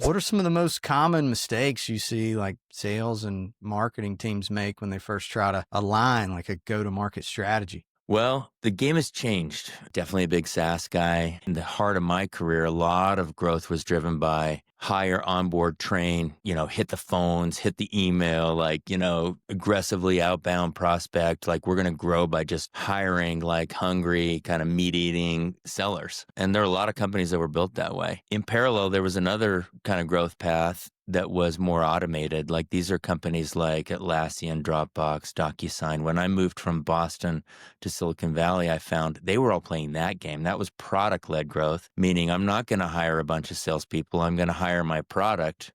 What are some of the most common mistakes you see like sales and marketing teams make when they first try to align like a go-to-market strategy? Well, the game has changed. Definitely a big SaaS guy. In the heart of my career, a lot of growth was driven by hire, onboard, train, hit the phones, hit the email, aggressively outbound prospect. Like we're going to grow by just hiring like hungry, kind of meat eating sellers. And there are a lot of companies that were built that way. In parallel, there was another kind of growth path that was more automated. Like these are companies like Atlassian, Dropbox, DocuSign. When I moved from Boston to Silicon Valley, I found they were all playing that game. That was product-led growth, meaning I'm not going to hire a bunch of salespeople. I'm going to hire my product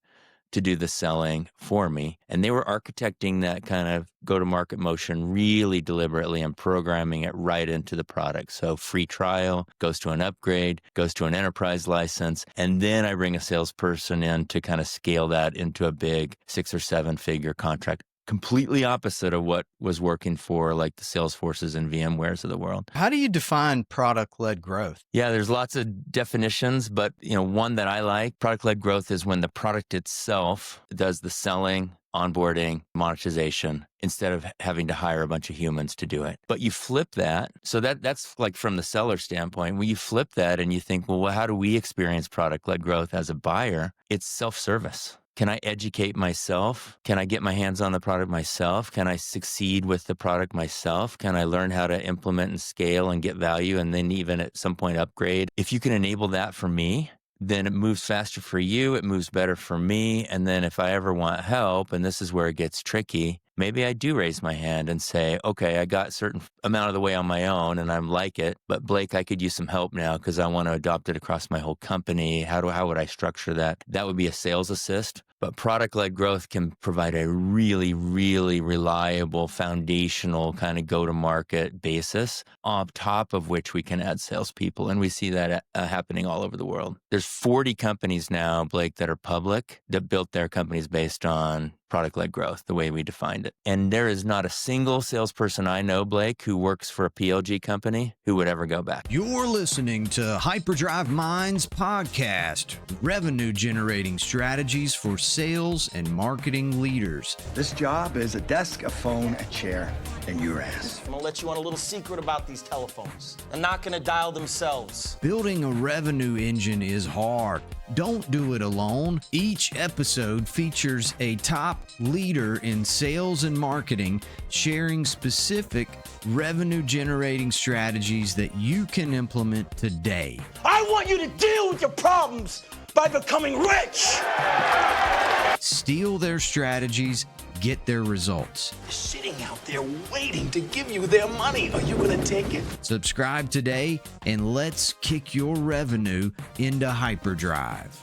to do the selling for me. And they were architecting that kind of go-to-market motion really deliberately and programming it right into the product. So free trial goes to an upgrade, goes to an enterprise license, and then I bring a salesperson in to kind of scale that into a big 6 or 7 figure contract. Completely opposite of what was working for like the Salesforces and VMwares of the world. How do you define product-led growth? Yeah, there's lots of definitions, but one that I like, product-led growth is when the product itself does the selling, onboarding, monetization, instead of having to hire a bunch of humans to do it. But you flip that. So that's like from the seller standpoint. When you flip that and you think, well, how do we experience product-led growth as a buyer? It's self-service. Can I educate myself? Can I get my hands on the product myself? Can I succeed with the product myself? Can I learn how to implement and scale and get value and then even at some point upgrade? If you can enable that for me, then it moves faster for you. It moves better for me. And then if I ever want help, and this is where it gets tricky, maybe I do raise my hand and say, okay, I got a certain amount of the way on my own and I like it, but Blake, I could use some help now because I want to adopt it across my whole company. How would I structure that? That would be a sales assist. But product-led growth can provide a really, really reliable, foundational kind of go-to-market basis on top of which we can add salespeople. And we see that happening all over the world. There's 40 companies now, Blake, that are public that built their companies based on product-led growth, the way we defined it. And there is not a single salesperson I know, Blake, who works for a PLG company who would ever go back. You're listening to Hyperdrive Minds podcast, revenue generating strategies for sales and marketing leaders. This job is a desk, a phone, a chair, and your ass. I'm gonna let you on a little secret about these telephones. They're not gonna dial themselves. Building a revenue engine is hard. Don't do it alone. Each episode features a top leader in sales and marketing sharing specific revenue generating strategies that you can implement today. I want you to deal with your problems by becoming rich. Steal their strategies, get their results. They're sitting out there waiting to give you their money. Are you going to take it? Subscribe today and let's kick your revenue into hyperdrive.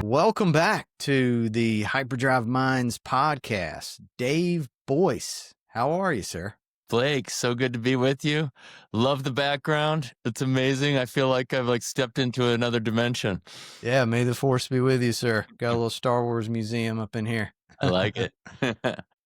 Welcome back to the Hyperdrive Minds podcast. Dave Boyce, how are you, sir? Blake, so good to be with you. Love the background. It's amazing. I feel like I've stepped into another dimension. Yeah, may the force be with you, sir. Got a little Star Wars museum up in here. I like it.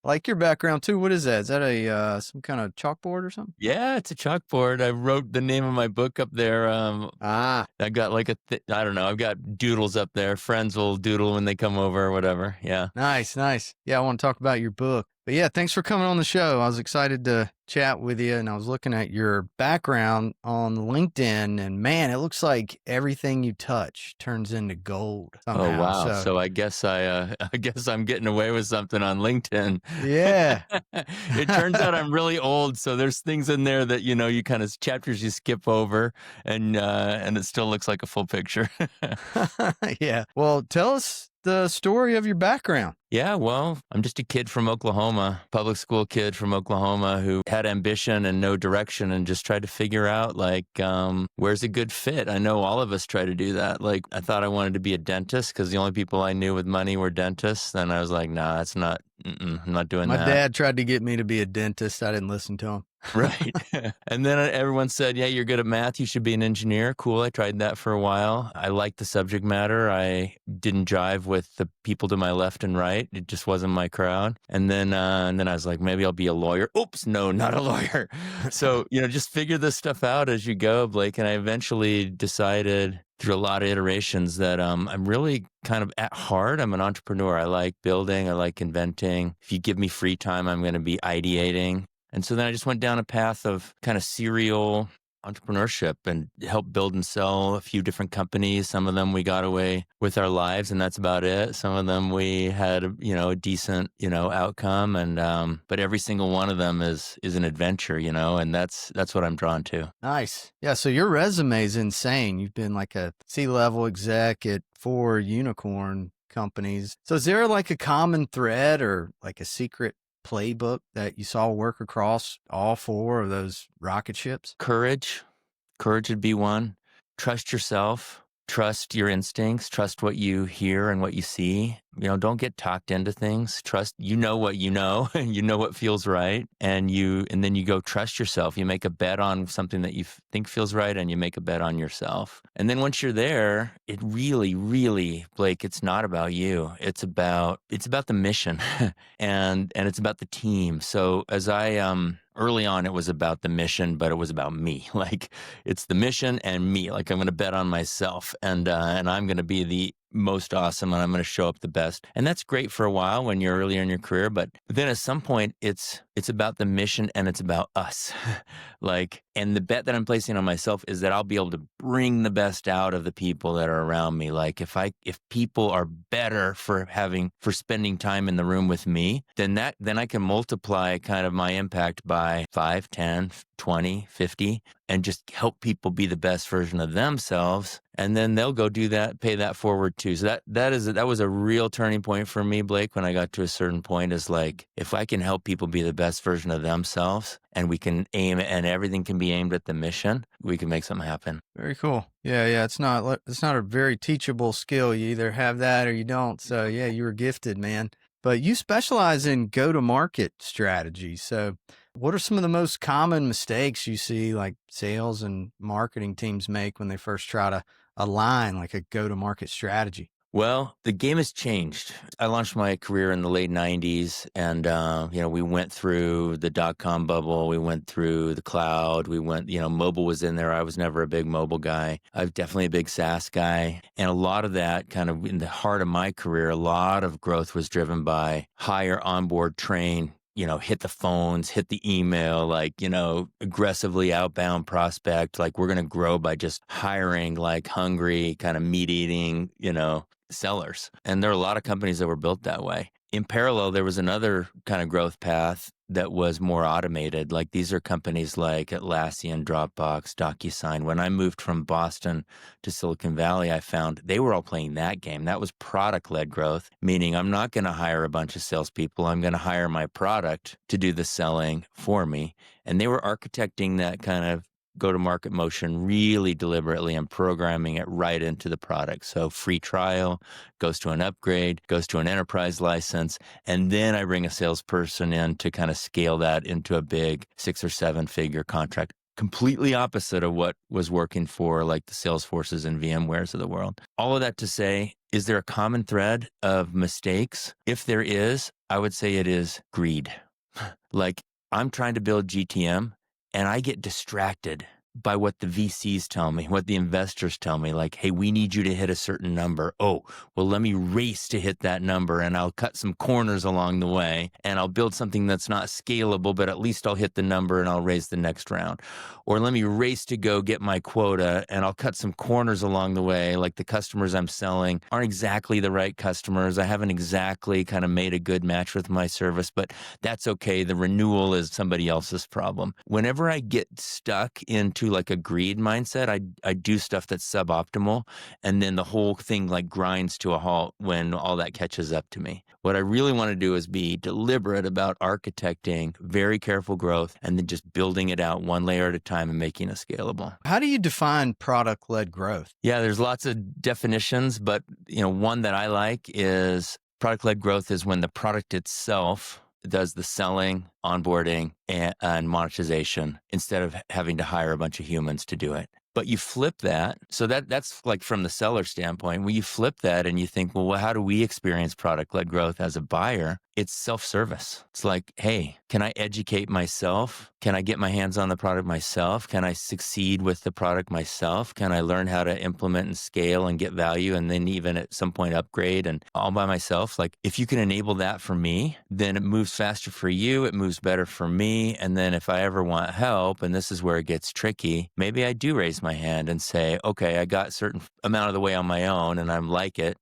Like your background too. What is that? Is that a some kind of chalkboard or something? Yeah, it's a chalkboard. I wrote the name of my book up there. I got like I don't know. I've got doodles up there. Friends will doodle when they come over or whatever. Yeah. Nice. Yeah, I want to talk about your book. But yeah, thanks for coming on the show. I was excited to chat with you, and I was looking at your background on LinkedIn, and man, it looks like everything you touch turns into gold somehow. Oh wow! So I guess I guess I'm getting away with something on LinkedIn. Yeah. It turns out I'm really old, so there's things in there that you kind of chapters you skip over, and it still looks like a full picture. Yeah. Well, tell us the story of your background. Yeah, well, I'm just a kid from Oklahoma, public school kid from Oklahoma who had ambition and no direction and just tried to figure out where's a good fit. I know all of us try to do that. Like I thought I wanted to be a dentist because the only people I knew with money were dentists. And I was like, nah, that's not, I'm not doing that. My dad tried to get me to be a dentist. I didn't listen to him. Right. And then everyone said, yeah, you're good at math. You should be an engineer. Cool. I tried that for a while. I liked the subject matter. I didn't jive with the people to my left and right. It just wasn't my crowd. And then I was like, maybe I'll be a lawyer. Oops, no, not a lawyer. So, just figure this stuff out as you go, Blake. And I eventually decided through a lot of iterations that I'm really kind of at heart, I'm an entrepreneur. I like building, I like inventing. If you give me free time, I'm going to be ideating. And so then I just went down a path of kind of serial entrepreneurship and helped build and sell a few different companies. Some of them we got away with our lives and that's about it. Some of them we had, a decent, outcome. And, but every single one of them is an adventure, and that's what I'm drawn to. Nice. Yeah. So your resume is insane. You've been like a C-level exec at 4 unicorn companies. So is there like a common thread or like a secret playbook that you saw work across all 4 of those rocket ships? Courage would be one. Trust yourself. Trust your instincts. Trust what you hear and what you see. Don't get talked into things. Trust, what you know, and you know what feels right. And then you go trust yourself. You make a bet on something that you think feels right and you make a bet on yourself. And then once you're there, it really, really, Blake, it's not about you. It's about the mission and it's about the team. So as early on, it was about the mission, but it was about me. Like it's the mission and me. Like I'm going to bet on myself, and I'm going to be the most awesome, and I'm going to show up the best. And that's great for a while when you're earlier in your career, but then at some point, it's about the mission and it's about us. And the bet that I'm placing on myself is that I'll be able to bring the best out of the people that are around me. Like if people are better for spending time in the room with me, then I can multiply kind of my impact by 5, 10, 20, 50, and just help people be the best version of themselves. And then they'll go do that, pay that forward too. So that was a real turning point for me, Blake, when I got to a certain point, is like, if I can help people be the best version of themselves and we can aim and everything can be aimed at the mission, we can make something happen. Very cool. Yeah. It's not a very teachable skill. You either have that or you don't. So yeah, you were gifted, man. But you specialize in go-to-market strategy. So what are some of the most common mistakes you see like sales and marketing teams make when they first try to align like a go-to-market strategy? Well, the game has changed. I launched my career in the late 90s and, we went through the dot-com bubble. We went through the cloud. Mobile was in there. I was never a big mobile guy. I'm definitely a big SaaS guy. And a lot of that kind of in the heart of my career, a lot of growth was driven by hire, onboard, train, hit the phones, hit the email, aggressively outbound prospect. Like we're going to grow by just hiring like hungry, kind of meat eating, sellers. And there are a lot of companies that were built that way. In parallel, there was another kind of growth path that was more automated. Like these are companies like Atlassian, Dropbox, DocuSign. When I moved from Boston to Silicon Valley, I found they were all playing that game. That was product-led growth, meaning I'm not going to hire a bunch of salespeople. I'm going to hire my product to do the selling for me. And they were architecting that kind of go-to-market motion really deliberately and programming it right into the product. So free trial goes to an upgrade, goes to an enterprise license, and then I bring a salesperson in to kind of scale that into a big 6 or 7 figure contract. Completely opposite of what was working for like the Salesforces and VMwares of the world. All of that to say, is there a common thread of mistakes? If there is, I would say it is greed. Like I'm trying to build GTM, and I get distracted by what the VCs tell me, what the investors tell me, like, hey, we need you to hit a certain number. Oh, well, let me race to hit that number and I'll cut some corners along the way and I'll build something that's not scalable, but at least I'll hit the number and I'll raise the next round. Or let me race to go get my quota and I'll cut some corners along the way. Like the customers I'm selling aren't exactly the right customers. I haven't exactly kind of made a good match with my service, but that's okay. The renewal is somebody else's problem. Whenever I get stuck into like a greed mindset, I do stuff that's suboptimal, and then the whole thing like grinds to a halt when all that catches up to me. What I really want to do is be deliberate about architecting very careful growth and then just building it out one layer at a time and making it scalable. How do you define product-led growth? Yeah, there's lots of definitions, but one that I like is product-led growth is when the product itself does the selling, onboarding, and monetization instead of having to hire a bunch of humans to do it. But you flip that. So that's like from the seller standpoint. When you flip that and you think, well, how do we experience product-led growth as a buyer? It's self-service. It's like, hey, can I educate myself? Can I get my hands on the product myself? Can I succeed with the product myself? Can I learn how to implement and scale and get value and then even at some point upgrade and all by myself? Like if you can enable that for me, then it moves faster for you. It moves better for me. And then if I ever want help, and this is where it gets tricky, maybe I do raise my hand and say, okay, I got a certain amount of the way on my own and I'm like it.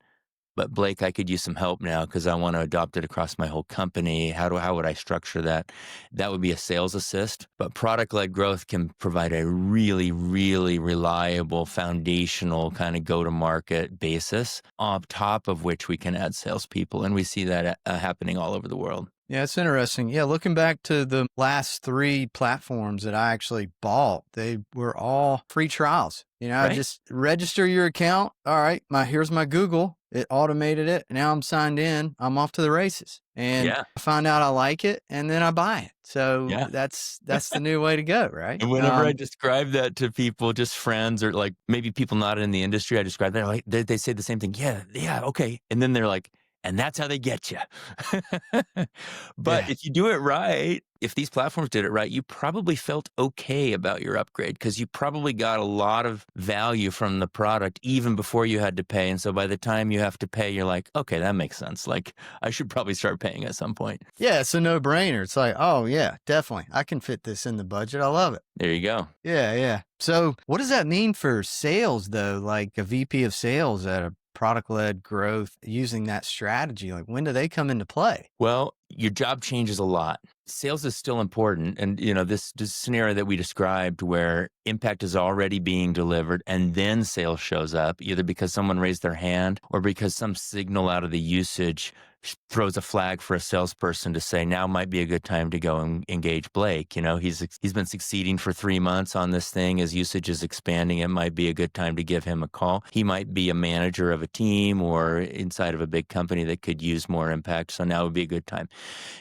But Blake, I could use some help now because I want to adopt it across my whole company. How would I structure that? That would be a sales assist. But product-led growth can provide a really, really reliable, foundational kind of go-to-market basis on top of which we can add salespeople. And we see that happening all over the world. Yeah, it's interesting. Yeah, looking back to the last 3 platforms that I actually bought, they were all free trials. I Right. just register your account. All right, here's my Google. It automated it. Now I'm signed in. I'm off to the races. And Yeah. I find out I like it, and then I buy it. So Yeah. that's the new way to go, right? And whenever I describe that to people, just friends or like maybe people not in the industry, I describe that like they say the same thing. Yeah, okay. And then they're like, and that's how they get you. But Yeah. if you do it right, if these platforms did it right, you probably felt okay about your upgrade because you probably got a lot of value from the product even before you had to pay. And so by the time you have to pay, you're like, okay, that makes sense. Like I should probably start paying at some point. Yeah, it's a no-brainer. It's like, oh yeah, definitely. I can fit this in the budget. I love it. There you go. Yeah. So what does that mean for sales though? Like a VP of sales at a product-led growth using that strategy? Like when do they come into play? Well, your job changes a lot. Sales is still important. And, this scenario that we described where impact is already being delivered and then sales shows up, either because someone raised their hand or because some signal out of the usage throws a flag for a salesperson to say, now might be a good time to go and engage Blake. He's been succeeding for 3 months on this thing. His usage is expanding. It might be a good time to give him a call. He might be a manager of a team or inside of a big company that could use more impact. So now would be a good time.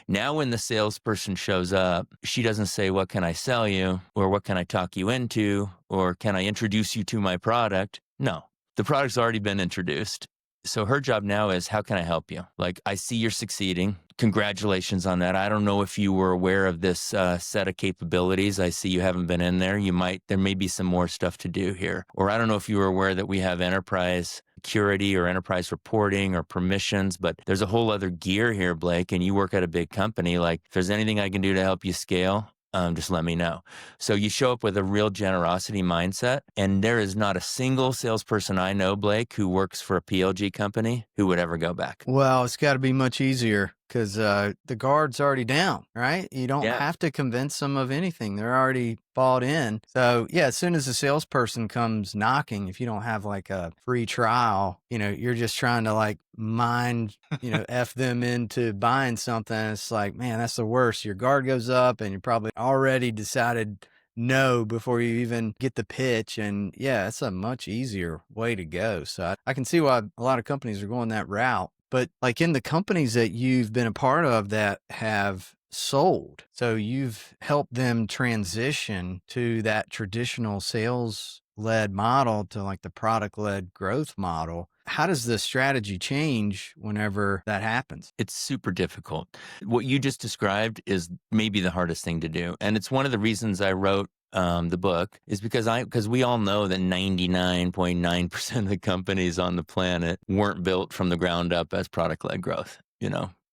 Now, when the salesperson shows up, she doesn't say, what can I sell you? Or what can I talk you into? Or can I introduce you to my product? No, the product's already been introduced. So her job now is, how can I help you? Like, I see you're succeeding. Congratulations on that. I don't know if you were aware of this set of capabilities. I see you haven't been in there. There may be some more stuff to do here. Or I don't know if you were aware that we have enterprise security or enterprise reporting or permissions, but there's a whole other gear here, Blake, and you work at a big company. Like, if there's anything I can do to help you scale, just let me know. So you show up with a real generosity mindset, and there is not a single salesperson I know, Blake, who works for a PLG company who would ever go back. Well, it's got to be much easier because the guard's already down, right? You don't Yeah. have to convince them of anything. They're already bought in. So yeah, as soon as the salesperson comes knocking, if you don't have like a free trial, you're just trying to like mind, F them into buying something. It's like, man, that's the worst. Your guard goes up and you probably already decided no before you even get the pitch. And yeah, it's a much easier way to go. So I can see why a lot of companies are going that route. But like in the companies that you've been a part of that have sold, so you've helped them transition to that traditional sales-led model to like the product-led growth model. How does the strategy change whenever that happens? It's super difficult. What you just described is maybe the hardest thing to do. And it's one of the reasons I wrote the book is because we all know that 99.9% of the companies on the planet weren't built from the ground up as product-led growth.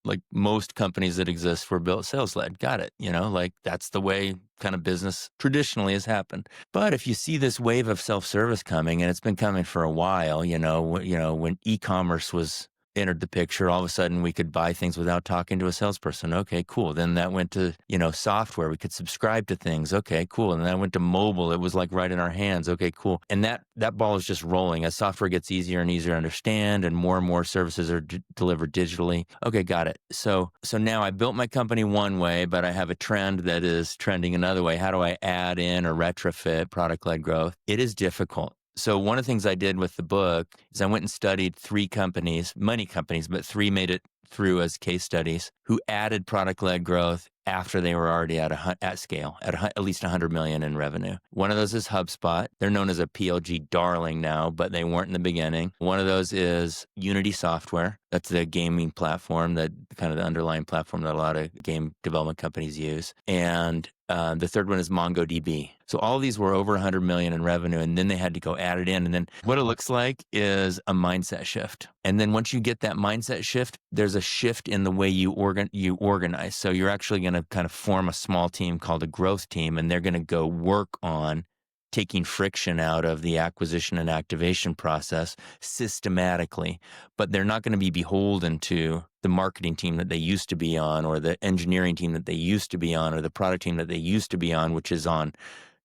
Like most companies that exist were built sales-led. Got it. Like that's the way kind of business traditionally has happened. But if you see this wave of self-service coming, and it's been coming for a while, when e-commerce was entered the picture, all of a sudden we could buy things without talking to a salesperson. Okay, cool. Then that went to, software. We could subscribe to things. Okay, cool. And then that went to mobile. It was like right in our hands. Okay, cool. And that ball is just rolling as software gets easier and easier to understand and more services are delivered digitally. Okay, got it. So now I built my company one way, but I have a trend that is trending another way. How do I add in or retrofit product-led growth? It is difficult. So one of the things I did with the book is I went and studied 3 companies, money companies, but 3 made it through as case studies who added product-led growth after they were already at scale, at least 100 million in revenue. One of those is HubSpot. They're known as a PLG darling now, but they weren't in the beginning. One of those is Unity Software. That's the gaming platform, that kind of the underlying platform that a lot of game development companies use. And the third one is MongoDB. So all of these were over 100 million in revenue, and then they had to go add it in. And then what it looks like is a mindset shift. And then once you get that mindset shift, there's a shift in the way you organize. So you're actually going to kind of form a small team called a growth team, and they're going to go work on taking friction out of the acquisition and activation process systematically. But they're not going to be beholden to the marketing team that they used to be on, or the engineering team that they used to be on, or the product team that they used to be on, which is on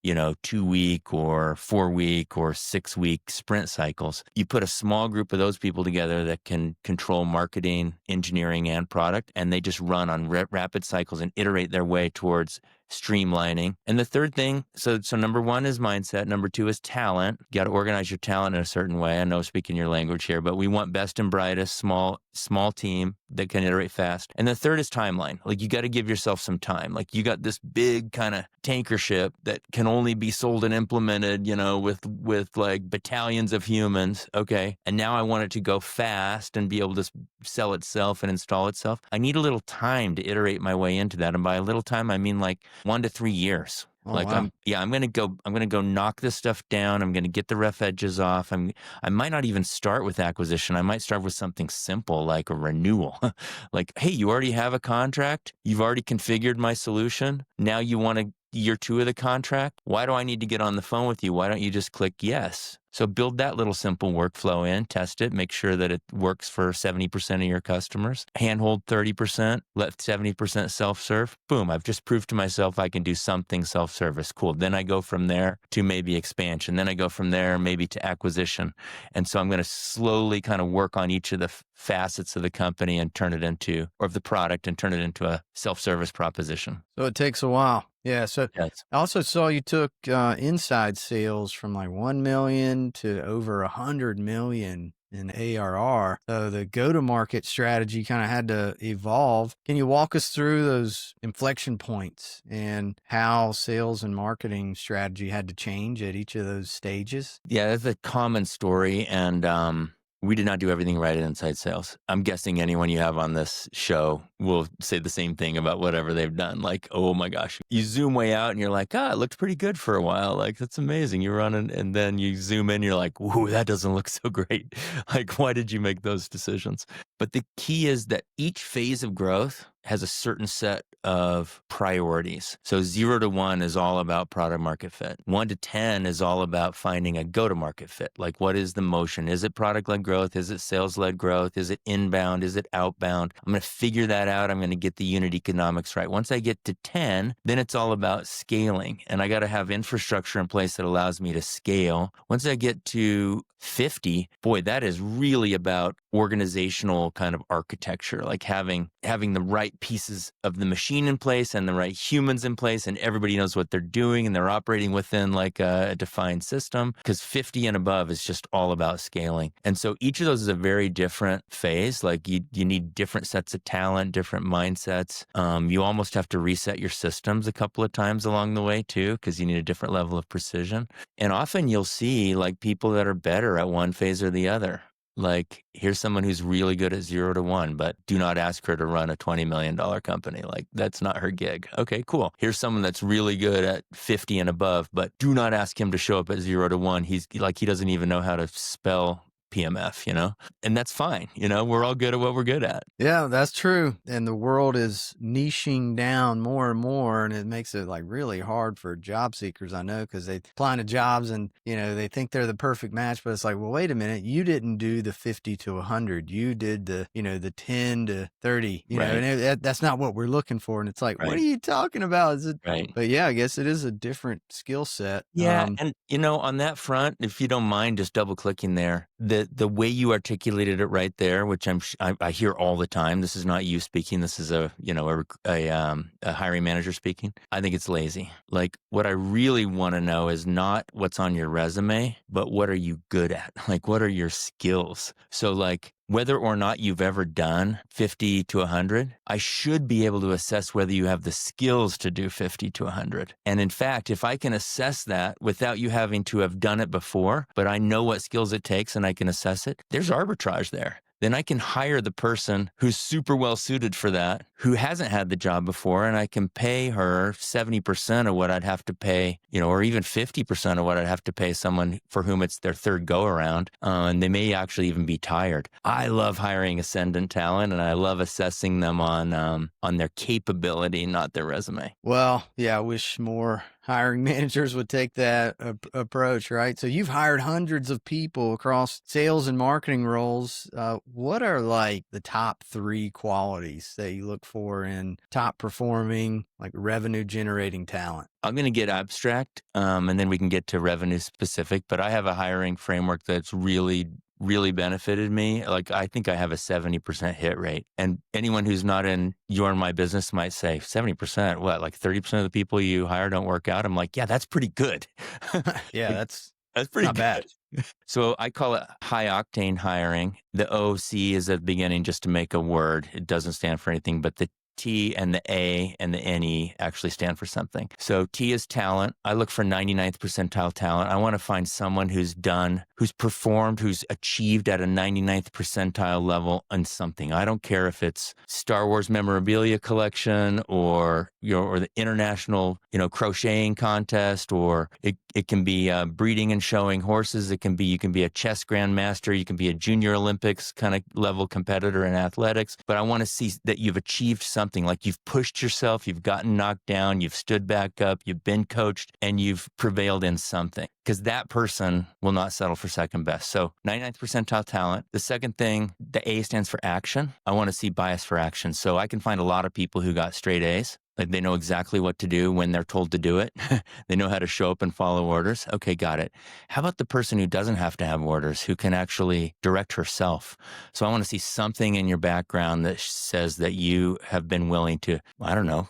2-week or 4-week or 6-week sprint cycles. You put a small group of those people together that can control marketing, engineering, and product, and they just run on rapid cycles and iterate their way towards streamlining. And the third thing, so number one is mindset. Number two is talent. You got to organize your talent in a certain way. I know I'm speaking your language here, but we want best and brightest, small team that can iterate fast. And the third is timeline. Like, you got to give yourself some time. Like, you got this big kind of tanker ship that can only be sold and implemented, with like battalions of humans. Okay. And now I want it to go fast and be able to sell itself and install itself. I need a little time to iterate my way into that. And by a little time, I mean like 1 to 3 years. Oh, like, wow. I'm going to go knock this stuff down. I'm going to get the rough edges off. I might not even start with acquisition. I might start with something simple like a renewal. Like, hey, you already have a contract. You've already configured my solution. Now you want year 2 of the contract. Why do I need to get on the phone with you? Why don't you just click yes? So build that little simple workflow in, test it, make sure that it works for 70% of your customers. Handhold 30%, let 70% self-serve. Boom, I've just proved to myself I can do something self-service. Cool. Then I go from there to maybe expansion. Then I go from there maybe to acquisition. And so I'm going to slowly kind of work on each of the facets of the company and of the product and turn it into a self-service proposition. So it takes a while. Yeah. So Yes. I also saw you took inside sales from like 1 million to over 100 million in ARR. So the go-to-market strategy kind of had to evolve. Can you walk us through those inflection points and how sales and marketing strategy had to change at each of those stages? Yeah, that's a common story. And we did not do everything right at inside sales. I'm guessing anyone you have on this show will say the same thing about whatever they've done. Like, oh my gosh, you zoom way out and you're like, it looked pretty good for a while. Like, that's amazing. You're running, and then you zoom in, you're like, whoa, that doesn't look so great. Like, why did you make those decisions? But the key is that each phase of growth has a certain set of priorities. So 0 to 1 is all about product market fit. 1 to 10 is all about finding a go-to-market fit. Like, what is the motion? Is it product-led growth? Is it sales-led growth? Is it inbound? Is it outbound? I'm going to figure that out. I'm going to get the unit economics right. Once I get to 10, then it's all about scaling. And I got to have infrastructure in place that allows me to scale. Once I get to 50, boy, that is really about organizational kind of architecture, like having the right pieces of the machine in place and the right humans in place, and everybody knows what they're doing and they're operating within like a defined system, because 50 and above is just all about scaling. And so each of those is a very different phase. Like, you need different sets of talent, different mindsets. You almost have to reset your systems a couple of times along the way too, because you need a different level of precision. And often you'll see like people that are better at one phase or the other. Like, here's someone who's really good at 0 to 1, but do not ask her to run a $20 million company. Like, that's not her gig. Okay, cool. Here's someone that's really good at 50 and above, but do not ask him to show up at 0 to 1. He's like, he doesn't even know how to spell PMF, and that's fine. We're all good at what we're good at. Yeah, that's true. And the world is niching down more and more, and it makes it like really hard for job seekers. I know, because they apply to jobs and, they think they're the perfect match, but it's like, well, wait a minute. You didn't do the 50 to 100. You did the 10 to 30, Right. and that's not what we're looking for. And it's like, Right. What are you talking about? Is it? Right. But yeah, I guess it is a different skill set. Yeah. And, on that front, if you don't mind just double clicking there, the way you articulated it right there, which I hear all the time. This is not you speaking. This is a hiring manager speaking. I think it's lazy. Like, what I really want to know is not what's on your resume, but what are you good at? Like, what are your skills? So like, whether or not you've ever done 50 to 100, I should be able to assess whether you have the skills to do 50 to 100. And in fact, if I can assess that without you having to have done it before, but I know what skills it takes and I can assess it, there's arbitrage there. Then I can hire the person who's super well suited for that, who hasn't had the job before, and I can pay her 70% of what I'd have to pay, or even 50% of what I'd have to pay someone for whom it's their third go around, and they may actually even be tired. I love hiring ascendant talent, and I love assessing them on their capability, not their resume. Well, yeah, I wish more hiring managers would take that approach, right? So you've hired hundreds of people across sales and marketing roles. What are like the top 3 qualities that you look for in top performing, like revenue generating talent? I'm going to get abstract, and then we can get to revenue specific, but I have a hiring framework that's really benefited me. Like, I think I have a 70% hit rate. And anyone who's not in my business might say, 70%, what, like 30% of the people you hire don't work out? I'm like, yeah, that's pretty good. Yeah, that's pretty not bad. So I call it high octane hiring. The OC is at the beginning just to make a word. It doesn't stand for anything, but the T and the A and the NE actually stand for something. So T is talent. I look for 99th percentile talent. I want to find someone who's performed, who's achieved at a 99th percentile level on something. I don't care if it's Star Wars memorabilia collection or the international, crocheting contest, or it can be breeding and showing horses. You can be a chess grandmaster. You can be a junior Olympics kind of level competitor in athletics. But I want to see that you've achieved something, like you've pushed yourself, you've gotten knocked down, you've stood back up, you've been coached, and you've prevailed in something. Because that person will not settle for second best. So 99th percentile talent. The second thing, the A stands for action. I want to see bias for action. So I can find a lot of people who got straight A's. Like, they know exactly what to do when they're told to do it. They know how to show up and follow orders. Okay, got it. How about the person who doesn't have to have orders, who can actually direct herself? So I want to see something in your background that says that you have been willing to,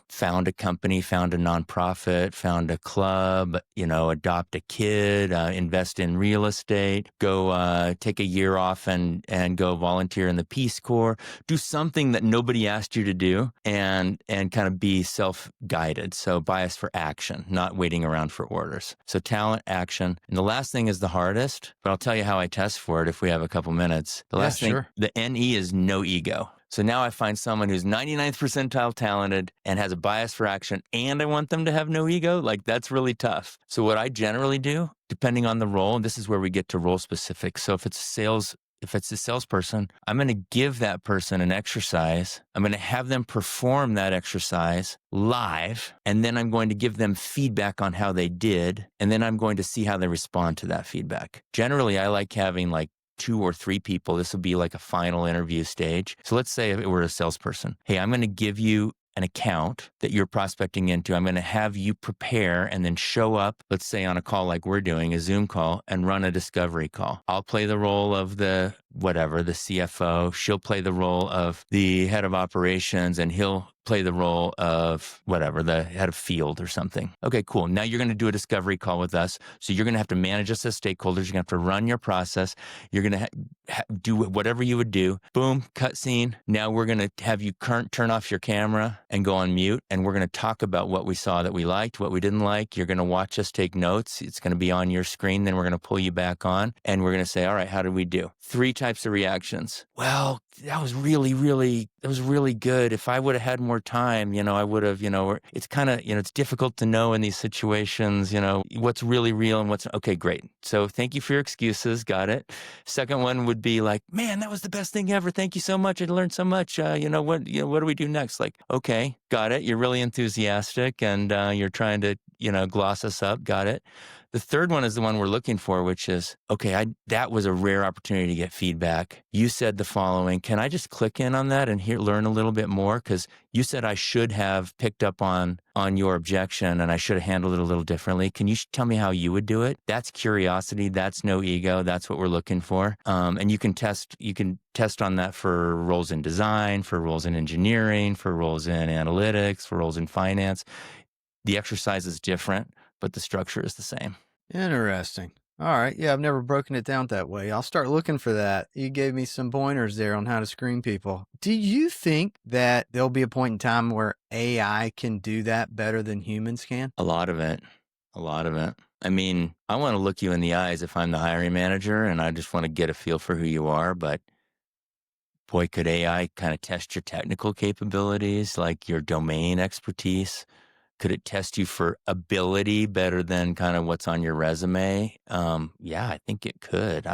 found a company, found a nonprofit, found a club, adopt a kid, invest in real estate, go take a year off and go volunteer in the Peace Corps, do something that nobody asked you to do, and kind of be self-guided. So bias for action, not waiting around for orders. So talent, action. And the last thing is the hardest, but I'll tell you how I test for it if we have a couple minutes. The last thing, sure. The NE is no ego. So now I find someone who's 99th percentile talented and has a bias for action, and I want them to have no ego. Like, that's really tough. So what I generally do, depending on the role, and this is where we get to role specific. So if it's a salesperson, I'm going to give that person an exercise. I'm going to have them perform that exercise live, and then I'm going to give them feedback on how they did, and then I'm going to see how they respond to that feedback. Generally, I like having like 2 or 3 people. This will be like a final interview stage. So let's say if we're a salesperson. Hey, I'm going to give you an account that you're prospecting into. I'm going to have you prepare and then show up, let's say on a call like we're doing, a Zoom call, and run a discovery call. I'll play the role of the CFO. She'll play the role of the head of operations, and he'll play the role of the head of field or something. Okay, cool. Now you're going to do a discovery call with us. So you're going to have to manage us as stakeholders. You're going to have to run your process. You're going to do whatever you would do. Boom, cut scene. Now we're going to have you turn off your camera and go on mute. And we're going to talk about what we saw that we liked, what we didn't like. You're going to watch us take notes. It's going to be on your screen. Then we're going to pull you back on, and we're going to say, all right, how did we do? 3 types of reactions. Well, that was really good. If I would have had more time, I would have, it's kind of, it's difficult to know in these situations, what's really real and what's, okay, great. So thank you for your excuses. Got it. Second one would be like, man, that was the best thing ever. Thank you so much. I learned so much. What do we do next? Like, okay, got it. You're really enthusiastic, and you're trying to, gloss us up. Got it. The third one is the one we're looking for, which is, okay, that was a rare opportunity to get feedback. You said the following. Can I just click in on that and learn a little bit more? Because you said I should have picked up on your objection, and I should have handled it a little differently. Can you tell me how you would do it? That's curiosity. That's no ego. That's what we're looking for. And you can test on that for roles in design, for roles in engineering, for roles in analytics, for roles in finance. The exercise is different, but the structure is the same. Interesting. All right. Yeah, I've never broken it down that way. I'll start looking for that. You gave me some pointers there on how to screen people. Do you think that there'll be a point in time where AI can do that better than humans can? A lot of it. A lot of it. I mean, I want to look you in the eyes if I'm the hiring manager and I just want to get a feel for who you are. But boy, could AI kind of test your technical capabilities, like your domain expertise? Could it test you for ability better than kind of what's on your resume? Yeah, I think it could.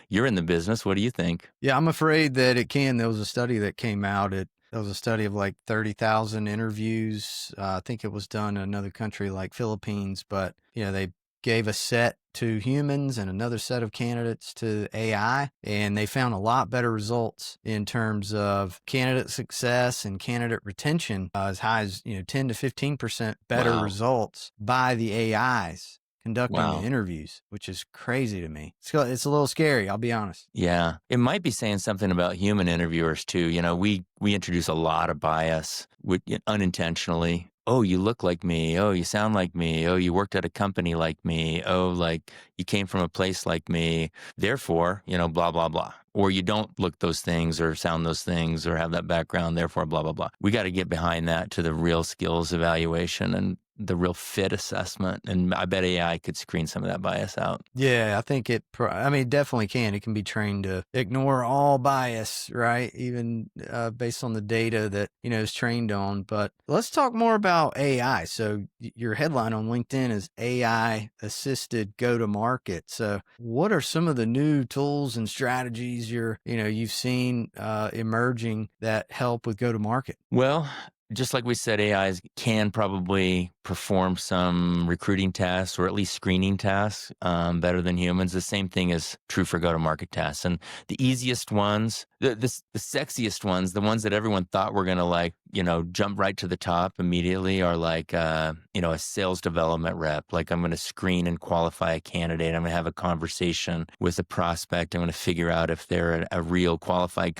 You're in the business. What do you think? Yeah, I'm afraid that it can. There was a study that came out. There was a study of like 30,000 interviews. I think it was done in another country like Philippines, but they gave a set to humans and another set of candidates to AI, and they found a lot better results in terms of candidate success and candidate retention, as high as 10 to 15% better Wow. results by the AIs conducting the Wow. interviews, which is crazy to me. It's a little scary, I'll be honest. Yeah. It might be saying something about human interviewers too. We introduce a lot of bias unintentionally. Oh, you look like me. Oh, you sound like me. Oh, you worked at a company like me. Oh, like you came from a place like me. Therefore, blah, blah, blah. Or you don't look those things or sound those things or have that background. Therefore, blah, blah, blah. We got to get behind that to the real skills evaluation and the real fit assessment. And I bet AI could screen some of that bias out. Yeah, I think it definitely can. It can be trained to ignore all bias, right? Even based on the data that, is trained on. But let's talk more about AI. So your headline on LinkedIn is AI assisted go-to-market. So what are some of the new tools and strategies you've seen emerging that help with go-to-market? Well, just like we said, AIs can probably perform some recruiting tasks or at least screening tasks better than humans. The same thing is true for go-to-market tasks. And the easiest ones, the sexiest ones, the ones that everyone thought were going to jump right to the top immediately are like, a sales development rep. Like I'm going to screen and qualify a candidate. I'm going to have a conversation with a prospect. I'm going to figure out if they're a real qualified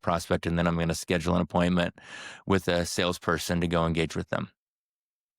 prospect. And then I'm going to schedule an appointment with a salesperson to go engage with them.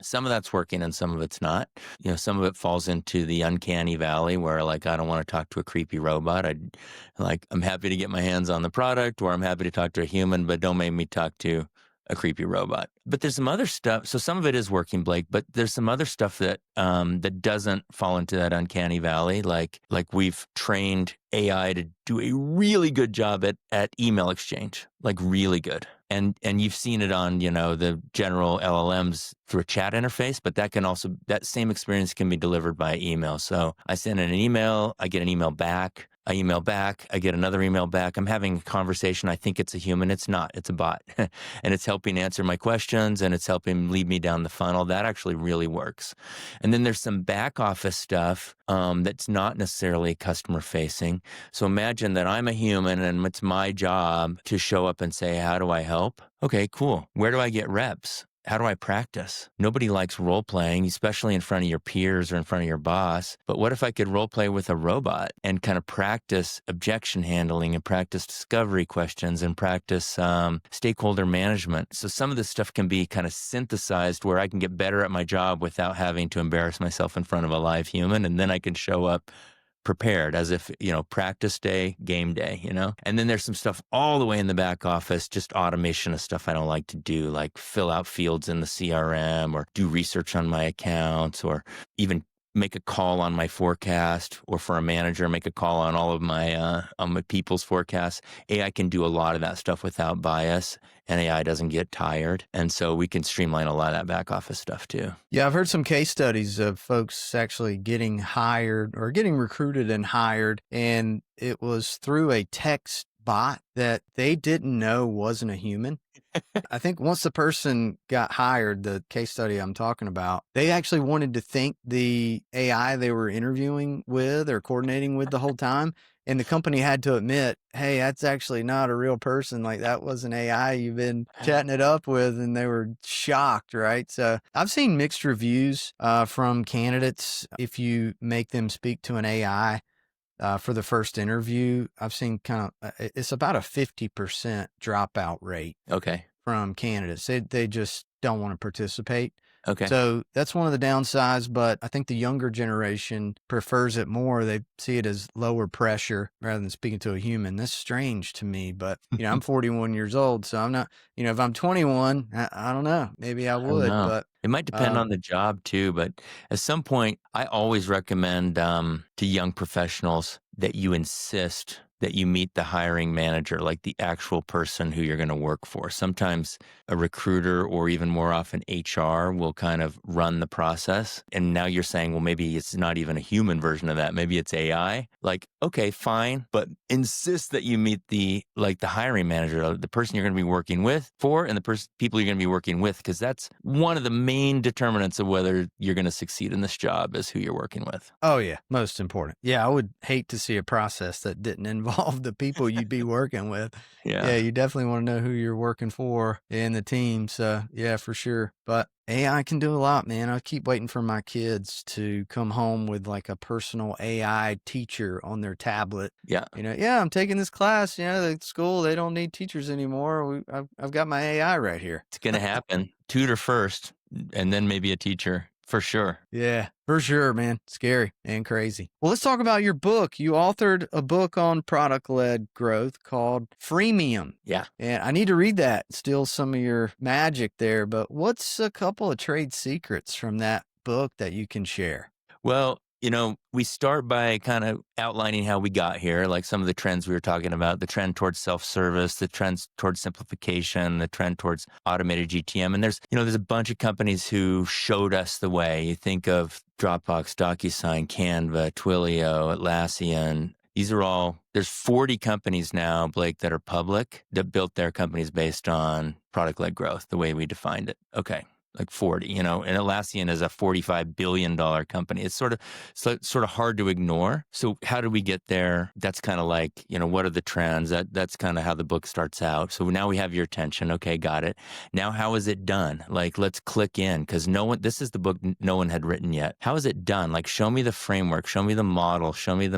Some of that's working and some of it's not. Some of it falls into the uncanny valley where I don't want to talk to a creepy robot. I'm happy to get my hands on the product, or I'm happy to talk to a human, but don't make me talk to a creepy robot. But there's some other stuff. So some of it is working, Blake, but there's some other stuff that that doesn't fall into that uncanny valley. Like we've trained AI to do a really good job at email exchange, like really good. And you've seen it on, the general LLMs through a chat interface, but that same experience can be delivered by email. So I send in an email, I get an email back. I email back, I get another email back. I'm having a conversation. I think it's a human. It's not. It's a bot. And it's helping answer my questions and it's helping lead me down the funnel. That actually really works. And then there's some back office stuff that's not necessarily customer facing. So imagine that I'm a human and it's my job to show up and say, how do I help? Okay, cool. Where do I get reps? How do I practice? Nobody likes role playing, especially in front of your peers or in front of your boss. But what if I could role play with a robot and kind of practice objection handling and practice discovery questions and practice stakeholder management? So some of this stuff can be kind of synthesized where I can get better at my job without having to embarrass myself in front of a live human. And then I can show up prepared as if, practice day, game day, And then there's some stuff all the way in the back office, just automation of stuff I don't like to do, like fill out fields in the CRM or do research on my accounts or even make a call on my forecast, or for a manager, make a call on all of my people's forecasts. AI can do a lot of that stuff without bias, and AI doesn't get tired. And so we can streamline a lot of that back office stuff too. Yeah, I've heard some case studies of folks actually getting hired or getting recruited and hired, and it was through a text bot that they didn't know wasn't a human. I think once the person got hired, the case study I'm talking about, they actually wanted to thank the AI they were interviewing with or coordinating with the whole time. And the company had to admit, hey, that's actually not a real person. Like that was an AI you've been chatting it up with. And they were shocked, right? So I've seen mixed reviews from candidates. If you make them speak to an AI for the first interview, I've seen it's about a 50% dropout rate. Okay. From candidates. They just don't want to participate. Okay. So that's one of the downsides, but I think the younger generation prefers it more. They see it as lower pressure rather than speaking to a human. That's strange to me, but I'm 41 years old, so I'm not, if I'm 21, I don't know, maybe I I don't would, know. but It might depend on the job too, but at some point, I always recommend to young professionals that you insist that you meet the hiring manager, like the actual person who you're going to work for. Sometimes a recruiter or even more often HR will kind of run the process. And now you're saying, well, maybe it's not even a human version of that. Maybe it's AI. Like, okay, fine, but insist that you meet the hiring manager, the person you're going to be working with and the people you're going to be working with, because that's one of the main determinants of whether you're going to succeed in this job is who you're working with. Oh yeah, most important. Yeah, I would hate to see a process that didn't involve the people you'd be working with. Yeah, you definitely want to know who you're working for and the team. So yeah, for sure. But AI can do a lot, man. I keep waiting for my kids to come home with like a personal AI teacher on their tablet. Yeah. I'm taking this class, the school, they don't need teachers anymore. I've got my AI right here. It's going to happen. Tutor first, and then maybe a teacher. For sure. Yeah, for sure, man. Scary and crazy. Well, let's talk about your book. You authored a book on product-led growth called FREEMIUM. Yeah. And I need to read that, steal some of your magic there. But what's a couple of trade secrets from that book that you can share? Well, we start by kind of outlining how we got here, like some of the trends we were talking about, the trend towards self-service, the trends towards simplification, the trend towards automated GTM. And there's a bunch of companies who showed us the way. You think of Dropbox, DocuSign, Canva, Twilio, Atlassian. There's 40 companies now, Blake, that are public that built their companies based on product-led growth, the way we defined it. Okay. Like 40, and Atlassian is a $45 billion company. It's sort of hard to ignore. So how do we get there? That's kind of like, what are the trends? That's kind of how the book starts out. So now we have your attention. Okay, got it. Now, how is it done? Like, let's click in, because this is the book no one had written yet. How is it done? Like, show me the framework, show me the model, show me the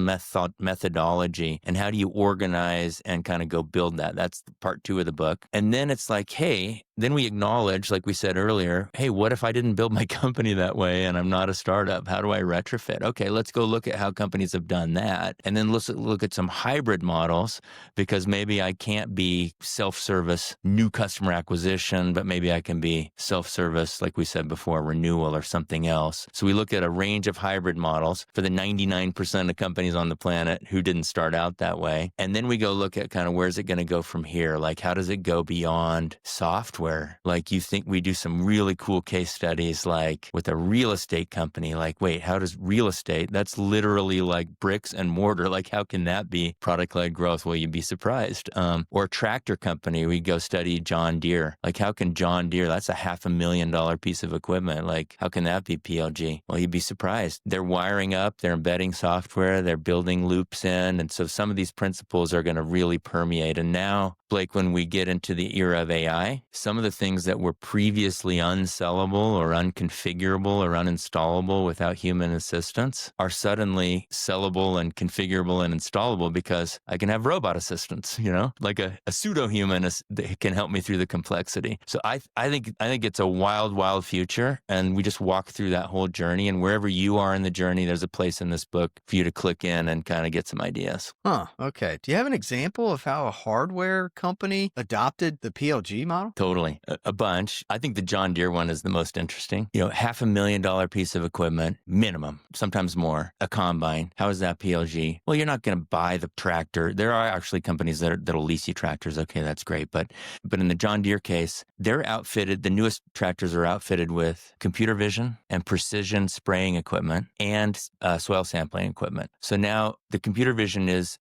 methodology, and how do you organize and kind of go build that? That's part 2 of the book. And then it's like, hey, then we acknowledge, like we said earlier, hey, what if I didn't build my company that way and I'm not a startup? How do I retrofit? Okay, let's go look at how companies have done that. And then let's look at some hybrid models, because maybe I can't be self-service, new customer acquisition, but maybe I can be self-service, like we said before, renewal or something else. So we look at a range of hybrid models for the 99% of companies on the planet who didn't start out that way. And then we go look at kind of where's it going to go from here? Like, how does it go beyond software? Like, you think we do some really cool case studies, like with a real estate company, like, wait, how does real estate, that's literally like bricks and mortar. Like, how can that be product-led growth? Well, you'd be surprised. Or a tractor company, we go study John Deere. Like, how can John Deere, that's a $500,000 piece of equipment. Like, how can that be PLG? Well, you'd be surprised. They're wiring up, they're embedding software, they're building loops in. And so some of these principles are going to really permeate. And now, Blake, when we get into the era of AI, some of the things that were previously unsellable or unconfigurable or uninstallable without human assistance are suddenly sellable and configurable and installable, because I can have robot assistants, like a pseudo-human that can help me through the complexity. So I think it's a wild, wild future. And we just walk through that whole journey. And wherever you are in the journey, there's a place in this book for you to click in and kind of get some ideas. Huh. Okay. Do you have an example of how a hardware company adopted the PLG model? Totally. A bunch. I think the John Deere one is the most interesting. $500,000 piece of equipment, minimum, sometimes more, a combine. How is that PLG? Well, you're not going to buy the tractor. There are actually companies that'll lease you tractors. Okay, that's great. But in the John Deere case, they're outfitted, the newest tractors are outfitted with computer vision and precision spraying equipment and soil sampling equipment. So now the computer vision is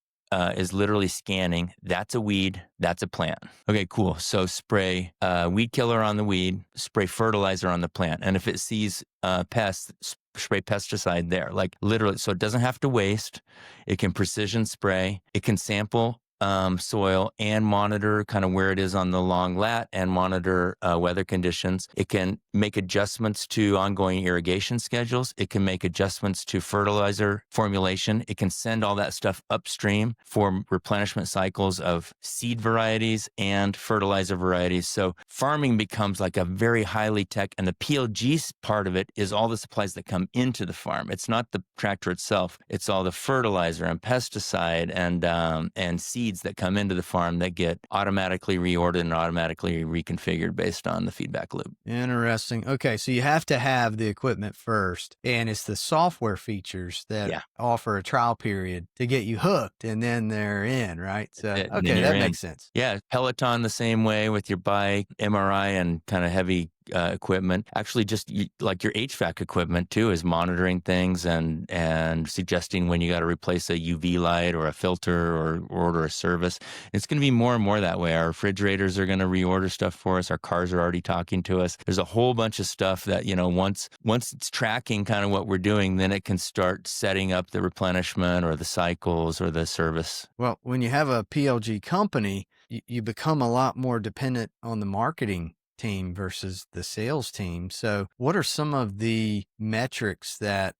literally scanning. That's a weed. That's a plant. Okay, cool. So spray weed killer on the weed, spray fertilizer on the plant. And if it sees pests, spray pesticide there, like literally. So it doesn't have to waste. It can precision spray. It can sample soil and monitor kind of where it is on the long lat and monitor weather conditions. It can make adjustments to ongoing irrigation schedules. It can make adjustments to fertilizer formulation. It can send all that stuff upstream for replenishment cycles of seed varieties and fertilizer varieties. So farming becomes like a very highly tech, and the PLG part of it is all the supplies that come into the farm. It's not the tractor itself. It's all the fertilizer and pesticide and seeds that come into the farm that get automatically reordered and automatically reconfigured based on the feedback loop. Interesting. Okay, so you have to have the equipment first, and it's the software features that offer a trial period to get you hooked, and then they're in, right? So, okay, that makes sense. Yeah, Peloton the same way with your bike, MRI and kind of heavy equipment. Actually, just like your HVAC equipment too is monitoring things and suggesting when you got to replace a UV light or a filter or order a service. It's going to be more and more that way. Our refrigerators are going to reorder stuff for us. Our cars are already talking to us. There's a whole bunch of stuff that, once it's tracking kind of what we're doing, then it can start setting up the replenishment or the cycles or the service. Well, when you have a PLG company, you become a lot more dependent on the marketing team versus the sales team. So what are some of the metrics that,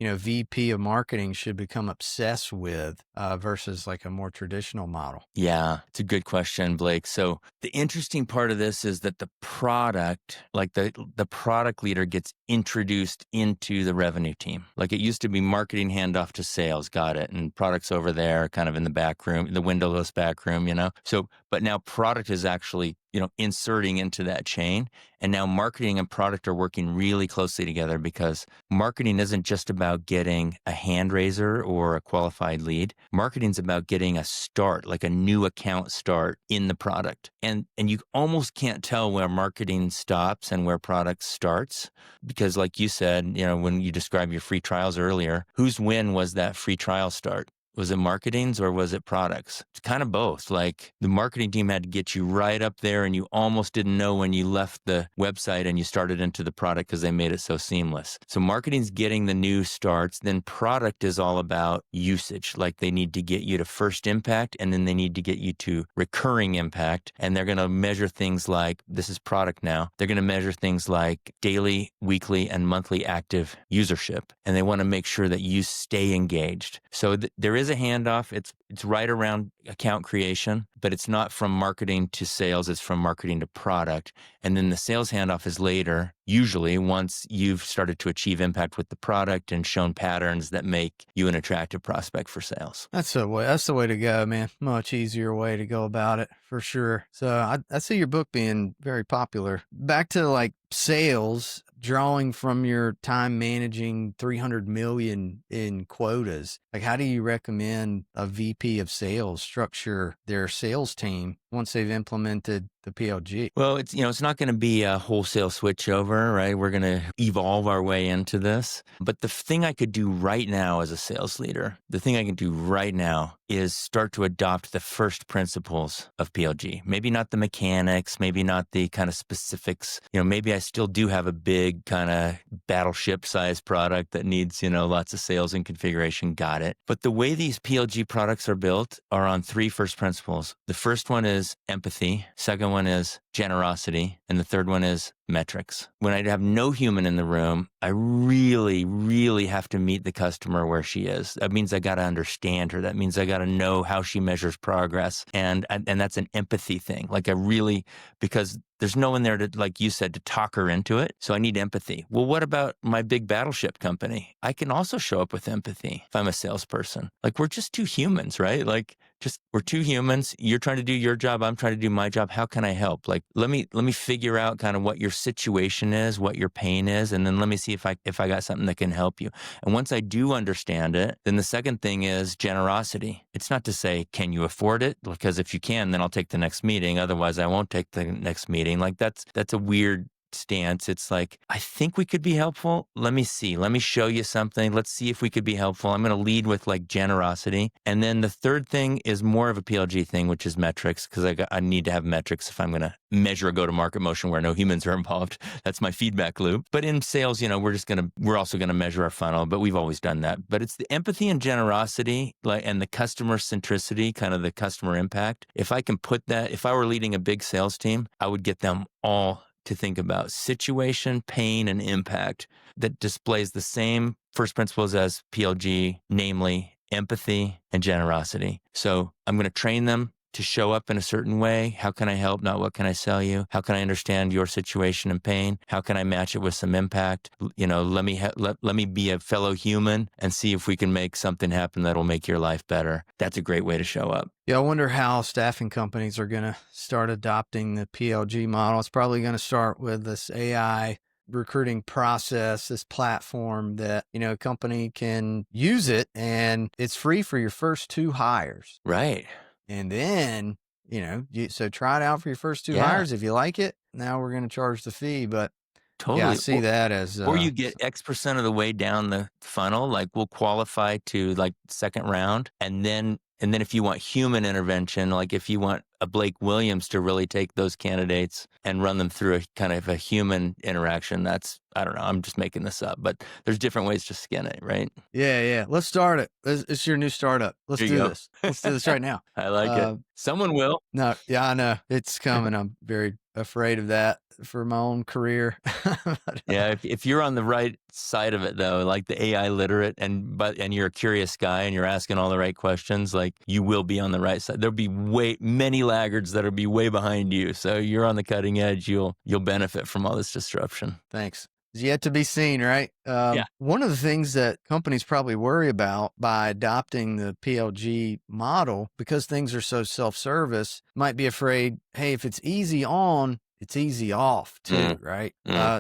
VP of marketing should become obsessed with versus like a more traditional model? Yeah, it's a good question, Blake. So the interesting part of this is that the product, like the product leader gets introduced into the revenue team. Like it used to be marketing handoff to sales, got it. And products over there kind of in the back room, the windowless back room, So, but now product is actually inserting into that chain. And now marketing and product are working really closely together because marketing isn't just about getting a hand raiser or a qualified lead. Marketing's about getting a start, like a new account start in the product. And you almost can't tell where marketing stops and where product starts because like you said, when you described your free trials earlier, whose win was that free trial start? Was it marketing's or was it products? It's kind of both. Like the marketing team had to get you right up there and you almost didn't know when you left the website and you started into the product because they made it so seamless. So marketing's getting the new starts. Then product is all about usage. Like they need to get you to first impact and then they need to get you to recurring impact. And they're going to measure things like, this is product now. They're going to measure things like daily, weekly, and monthly active usership. And they want to make sure that you stay engaged. So there is a handoff. It's right around account creation, but it's not from marketing to sales. It's from marketing to product. And then the sales handoff is later, usually once you've started to achieve impact with the product and shown patterns that make you an attractive prospect for sales. That's the way to go, man. Much easier way to go about it for sure. So I see your book being very popular. Back to like sales, drawing from your time managing 300 million in quotas. Like, how do you recommend a VP of sales structure their sales team once they've implemented the PLG? Well, it's not going to be a wholesale switchover, right? We're going to evolve our way into this. But the thing I could do right now as a sales leader, the thing I can do right now is start to adopt the first principles of PLG. Maybe not the mechanics, maybe not the kind of specifics. Maybe I still do have a big kind of battleship size product that needs, lots of sales and configuration. Got it. But the way these PLG products are built are on three first principles. The first one is empathy. Second one is generosity. And the third one is metrics. When I have no human in the room, I really, really have to meet the customer where she is. That means I got to understand her. That means I got to know how she measures progress. And that's an empathy thing. Because there's no one there to, like you said, to talk her into it. So I need empathy. Well, what about my big battleship company? I can also show up with empathy if I'm a salesperson. Like we're just two humans, right? We're two humans. You're trying to do your job. I'm trying to do my job. How can I help? Like, let me figure out kind of what your situation is, what your pain is. And then let me see if I got something that can help you. And once I do understand it, then the second thing is generosity. It's not to say, can you afford it? Because if you can, then I'll take the next meeting. Otherwise I won't take the next meeting. Like that's a weird stance. It's like, I think we could be helpful. Let me see. Let me show you something. Let's see if we could be helpful. I'm going to lead with like generosity. And then the third thing is more of a PLG thing, which is metrics, because I need to have metrics if I'm going to measure a go-to-market motion where no humans are involved. That's my feedback loop. But in sales, we're also going to measure our funnel, but we've always done that. But it's the empathy and generosity, and the customer centricity, kind of the customer impact. If I can put that, if I were leading a big sales team, I would get them all to think about situation, pain, and impact that displays the same first principles as PLG, namely empathy and generosity. So I'm going to train them to show up in a certain way. How can I help? Not what can I sell you? How can I understand your situation and pain? How can I match it with some impact? Let me be a fellow human and see if we can make something happen that'll make your life better. That's a great way to show up. Yeah, I wonder how staffing companies are going to start adopting the PLG model. It's probably going to start with this AI recruiting process, this platform that, a company can use it, and it's free for your first 2 hires. Right. And then, so try it out for your first 2 hires. If you like it, now we're going to charge the fee. But totally. Yeah, I see that as... or you get X% of the way down the funnel, like we'll qualify to like second round. And then if you want human intervention, like if you want a Blake Williams to really take those candidates and run them through a kind of a human interaction, I don't know, I'm just making this up, but there's different ways to skin it, right? Yeah. Let's start it. It's your new startup. Let's do this. Let's do this right now. I like it. Someone will. No, yeah, I know. It's coming. I'm very afraid of that for my own career. Yeah, if you're on the right side of it though, like the AI literate and you're a curious guy and you're asking all the right questions, like you will be on the right side. There'll be many laggards that'll be way behind you. So you're on the cutting edge. You'll benefit from all this disruption. Thanks. It's yet to be seen, right? Yeah. One of the things that companies probably worry about by adopting the PLG model, because things are so self-service, might be afraid, hey, if it's easy on, it's easy off too, right?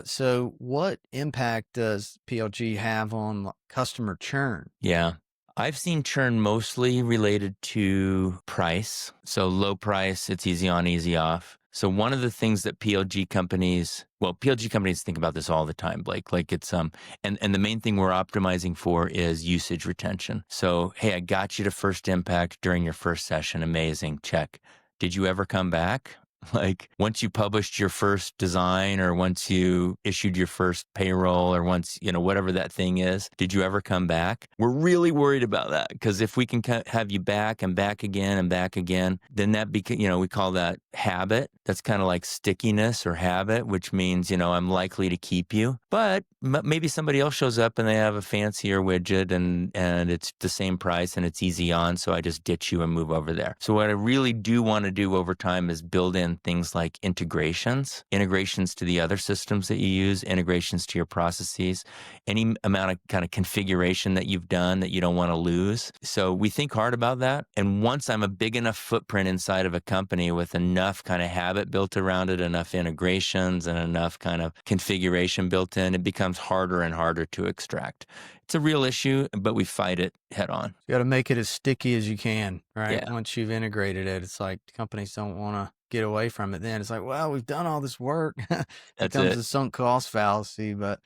So what impact does PLG have on customer churn? Yeah. I've seen churn mostly related to price. So low price, it's easy on, easy off. So one of the things that PLG companies think about this all the time, Blake, like it's, and the main thing we're optimizing for is usage retention. So, hey, I got you to first impact during your first session. Amazing. Check. Did you ever come back? Like once you published your first design or once you issued your first payroll or once, whatever that thing is, did you ever come back? We're really worried about that because if we can have you back and back again and back again, then that we call that habit. That's kind of like stickiness or habit, which means, I'm likely to keep you. But maybe somebody else shows up and they have a fancier widget and it's the same price and it's easy on. So I just ditch you and move over there. So what I really do want to do over time is build in things like integrations to the other systems that you use, integrations to your processes, any amount of kind of configuration that you've done that you don't want to lose. So we think hard about that. And once I'm a big enough footprint inside of a company with enough kind of habit built around it, enough integrations and enough kind of configuration built in, it becomes harder and harder to extract. It's a real issue, but we fight it head on. You got to make it as sticky as you can, right? Yeah. Once you've integrated it, it's like companies don't want to get away from it. Then it's like, well, we've done all this work. It becomes a sunk cost fallacy, but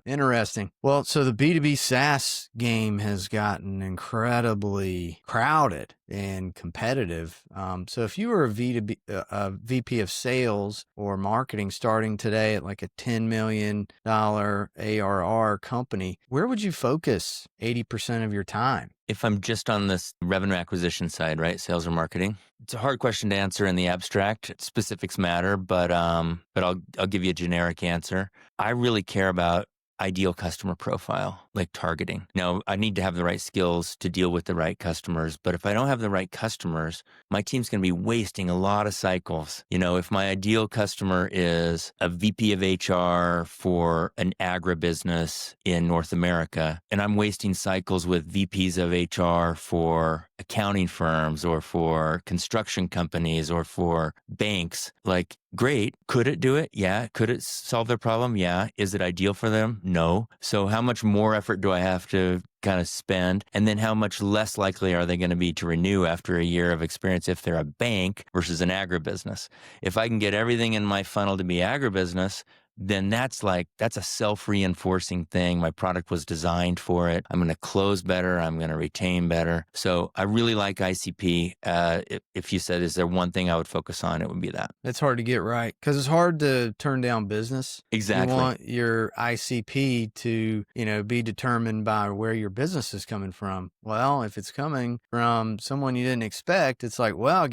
interesting. Well, so the B2B SaaS game has gotten incredibly crowded and competitive. So if you were a VP of sales or marketing starting today at like a $10 million ARR company, where would you focus 80% of your time? If I'm just on this revenue acquisition side, right, sales or marketing, it's a hard question to answer in the abstract. Specifics matter, but I'll give you a generic answer. I really care about ideal customer profile, like targeting. Now, I need to have the right skills to deal with the right customers, but if I don't have the right customers, my team's going to be wasting a lot of cycles. If my ideal customer is a VP of HR for an agribusiness in North America, and I'm wasting cycles with VPs of HR for accounting firms or for construction companies or for banks, like, great. Could it do it? Yeah. Could it solve their problem? Yeah. Is it ideal for them? No. So how much more effort do I have to kind of spend? And then how much less likely are they going to be to renew after a year of experience if they're a bank versus an agribusiness? If I can get everything in my funnel to be agribusiness, then that's a self-reinforcing thing. My product was designed for it. I'm going to close better. I'm going to retain better. So I really like ICP. If you said, is there one thing I would focus on, it would be that. It's hard to get right because it's hard to turn down business. Exactly. You want your ICP to, be determined by where your business is coming from. Well, if it's coming from someone you didn't expect, it's like, well,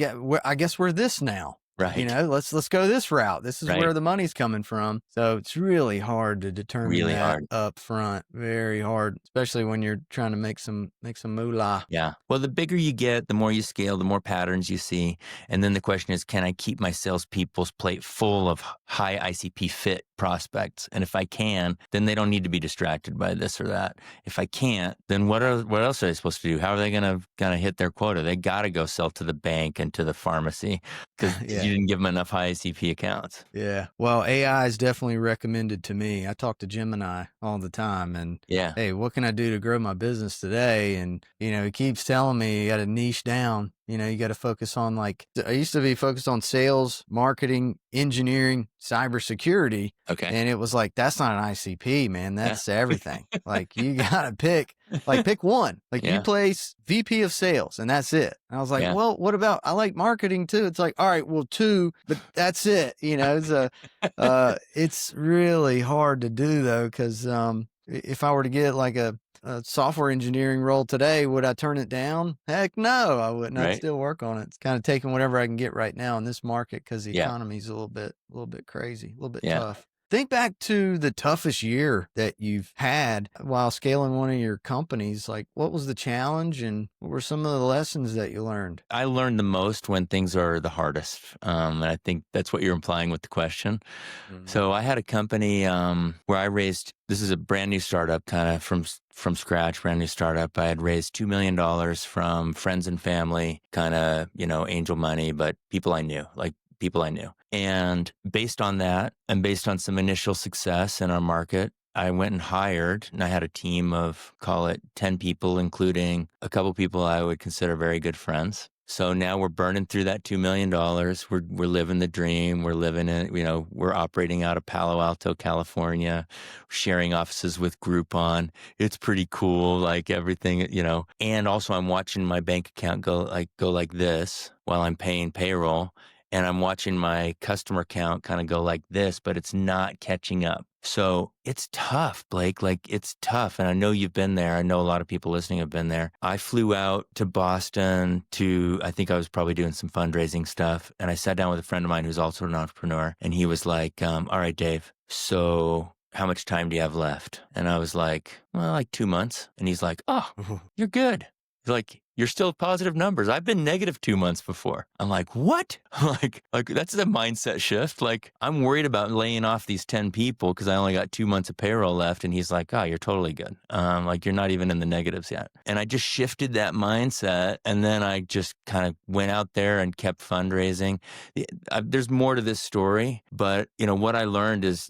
I guess we're this now. Right. Let's go this route. This is Right. where the money's coming from. So it's really hard to determine that up front. Very hard, especially when you're trying to make some moolah. Yeah. Well, the bigger you get, the more you scale, the more patterns you see. And then the question is, can I keep my salespeople's plate full of high ICP fit prospects? And if I can, then they don't need to be distracted by this or that. If I can't, then what else are they supposed to do? How are they going to hit their quota? They got to go sell to the bank and to the pharmacy because you didn't give them enough high ICP accounts. Yeah. Well, AI is definitely recommended to me. I talk to Gemini all the time and hey, what can I do to grow my business today? And, he keeps telling me you got to niche down. You got to focus on I used to be focused on sales, marketing, engineering, cybersecurity. Okay. And it was like, that's not an ICP, man. That's everything. You got to pick one. You place VP of sales and that's it. And I was like, well, what about, I like marketing too. It's like, all right, well, 2, but that's it. It's really hard to do though. Cause, if I were to get a software engineering role today, would I turn it down? Heck no, I wouldn't. I'd still work on it. It's kind of taking whatever I can get right now in this market because the economy's a little bit crazy, a little bit tough. Think back to the toughest year that you've had while scaling one of your companies. What was the challenge and what were some of the lessons that you learned? I learned the most when things are the hardest. And I think that's what you're implying with the question. Mm-hmm. So I had a company where I raised, this is a brand new startup, kind of from scratch, brand new startup. I had raised $2 million from friends and family, kind of, angel money, but people I knew. And based on that and based on some initial success in our market, I went and hired, and I had a team of, call it 10 people, including a couple people I would consider very good friends. So now we're burning through that $2 million. We're living the dream. We're living in, we're operating out of Palo Alto, California, sharing offices with Groupon. It's pretty cool, everything, and also I'm watching my bank account go like this while I'm paying payroll. And I'm watching my customer count kind of go like this, but it's not catching up. So it's tough, Blake. It's tough. And I know you've been there. I know a lot of people listening have been there. I flew out to Boston I think I was probably doing some fundraising stuff. And I sat down with a friend of mine who's also an entrepreneur. And he was like, all right, Dave, so how much time do you have left? And I was like, well, 2 months. And he's like, oh, you're good. He's like, you're still positive numbers. I've been negative 2 months before. I'm like, what? That's the mindset shift. I'm worried about laying off these 10 people because I only got 2 months of payroll left. And he's like, oh, you're totally good. You're not even in the negatives yet. And I just shifted that mindset. And then I just kind of went out there and kept fundraising. There's more to this story, but what I learned is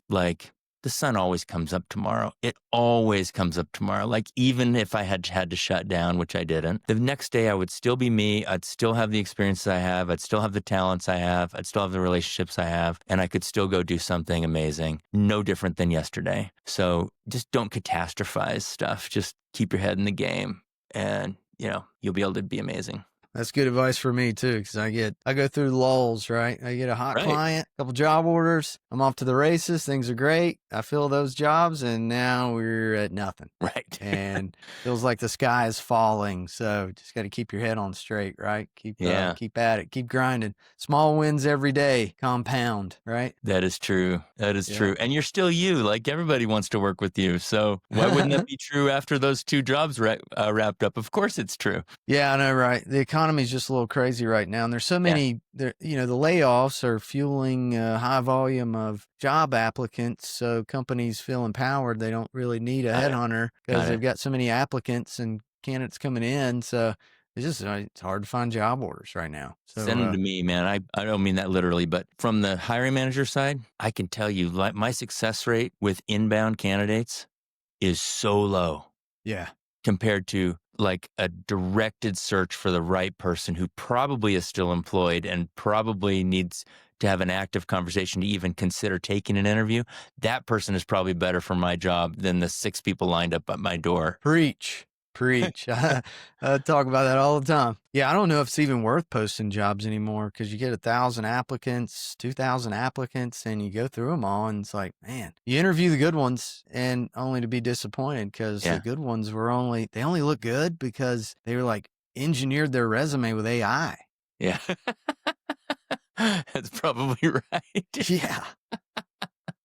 the sun always comes up tomorrow. It always comes up tomorrow. Even if I had to shut down, which I didn't, the next day I would still be me. I'd still have the experiences I have. I'd still have the talents I have. I'd still have the relationships I have. And I could still go do something amazing. No different than yesterday. So just don't catastrophize stuff. Just keep your head in the game and, you'll be able to be amazing. That's good advice for me too, because I go through lulls, right? I get a hot client, a couple job orders. I'm off to the races. Things are great. I fill those jobs, and now we're at nothing. Right. And feels like the sky is falling. So just got to keep your head on straight, right? Keep at it. Keep grinding. Small wins every day. Compound, right? That is true. True. And you're still you. Everybody wants to work with you. So why wouldn't that be true after those 2 jobs wrapped up? Of course, it's true. Yeah, I know, right? The economy is just a little crazy right now, and there's so many. The layoffs are fueling a high volume of job applicants. So companies feel empowered. They don't really need a headhunter because they've got so many applicants and candidates coming in. So it's hard to find job orders right now. So, send them to me, man. I don't mean that literally, but from the hiring manager side, I can tell you, my success rate with inbound candidates is so low. Yeah. Compared to a directed search for the right person who probably is still employed and probably needs to have an active conversation to even consider taking an interview, that person is probably better for my job than the 6 people lined up at my door. Preach. I talk about that all the time. Yeah, I don't know if it's even worth posting jobs anymore because you get 1,000 applicants, 2,000 applicants, and you go through them all, and it's like, man, you interview the good ones and only to be disappointed because the good ones they only look good because they were like engineered their resume with AI. Yeah. That's probably right. Yeah.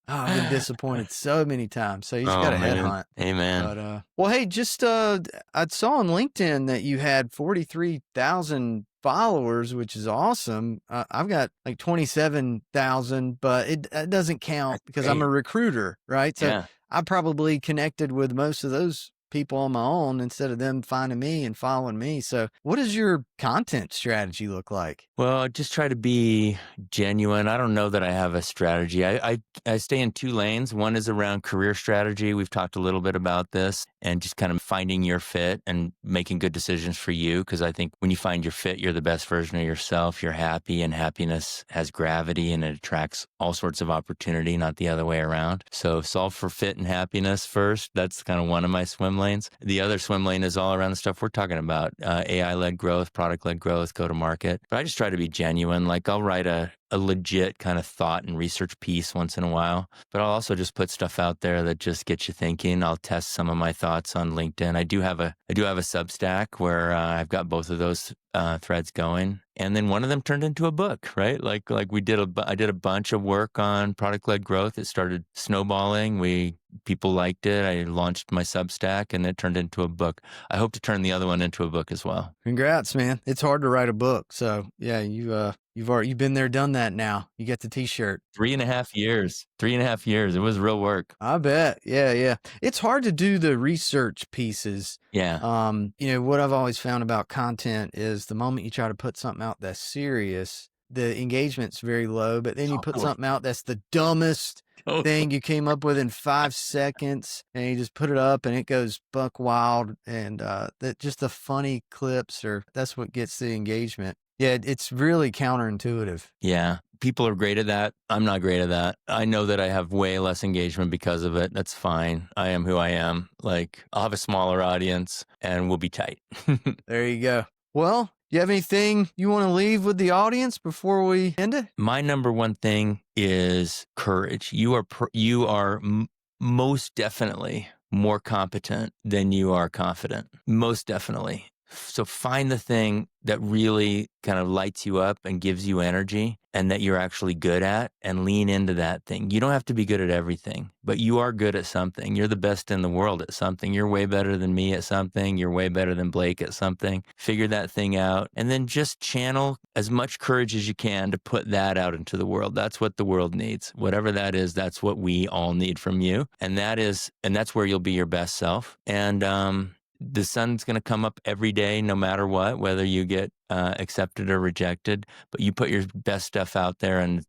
Oh, I've been disappointed so many times. So you just got to headhunt. Amen. But, well, hey, just I saw on LinkedIn that you had 43,000 followers, which is awesome. I've got like 27,000, but it doesn't count because I'm a recruiter, right? So I probably connected with most of those people on my own instead of them finding me and following me. So what does your content strategy look like? Well, I just try to be genuine. I don't know that I have a strategy. I stay in 2 lanes. One is around career strategy. We've talked a little bit about this, and just kind of finding your fit and making good decisions for you. Because I think when you find your fit, you're the best version of yourself. You're happy, and happiness has gravity and it attracts all sorts of opportunity, not the other way around. So solve for fit and happiness first. That's kind of one of my swim lanes. The other swim lane is all around the stuff we're talking about, AI-led growth, product-led growth, go-to-market. But I just try to be genuine. Like I'll write a legit kind of thought and research piece once in a while, but I'll also just put stuff out there that just gets you thinking. I'll test some of my thoughts on LinkedIn. I do have a Substack where I've got both of those threads going. And then one of them turned into a book, right? Like I did a bunch of work on product-led growth. It started snowballing. People liked it. I launched my Substack and it turned into a book. I hope to turn the other one into a book as well. Congrats, man. It's hard to write a book. So yeah, you've been there, done that now. You get the t-shirt. 3.5 years. 3.5 years. It was real work. I bet. Yeah. It's hard to do the research pieces. Yeah. What I've always found about content is the moment you try to put something out that's serious, the engagement's very low, but then you put something out that's the dumbest thing you came up with in 5 seconds, and you just put it up and it goes buck wild, and that just the funny clips that's what gets the engagement. Yeah, it's really counterintuitive. Yeah. People are great at that. I'm not great at that. I know that I have way less engagement because of it. That's fine. I am who I am. Like, I'll have a smaller audience and we'll be tight. There you go. Well, do you have anything you want to leave with the audience before we end it? My number one thing is courage. You are most definitely more competent than you are confident. Most definitely. So find the thing that really kind of lights you up and gives you energy and that you're actually good at, and lean into that thing. You don't have to be good at everything, but you are good at something. You're the best in the world at something. You're way better than me at something. You're way better than Blake at something. Figure that thing out, and then just channel as much courage as you can to put that out into the world. That's what the world needs. Whatever that is, that's what we all need from you. And that's where you'll be your best self. And, the sun's going to come up every day, no matter what, whether you get accepted or rejected. But you put your best stuff out there, and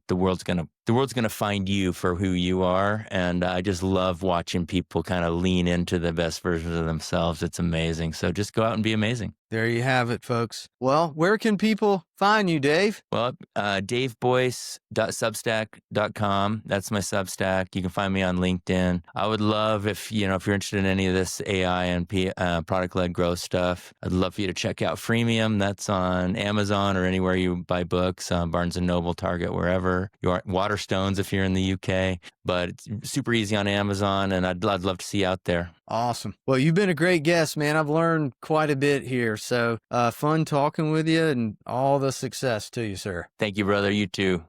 the world's going to find you for who you are. And I just love watching people kind of lean into the best versions of themselves. It's amazing. So just go out and be amazing. There you have it, folks. Well, where can people find you, Dave? Well, daveboyce.substack.com. That's my Substack. You can find me on LinkedIn. I would love if you're interested in any of this AI and product-led growth stuff, I'd love for you to check out FREEMIUM. That's on Amazon or anywhere you buy books, Barnes & Noble, Target, wherever. Waterstones if you're in the UK. But it's super easy on Amazon, and I'd love to see you out there. Awesome. Well, you've been a great guest, man. I've learned quite a bit here. So fun talking with you, and all the success to you, sir. Thank you, brother. You too.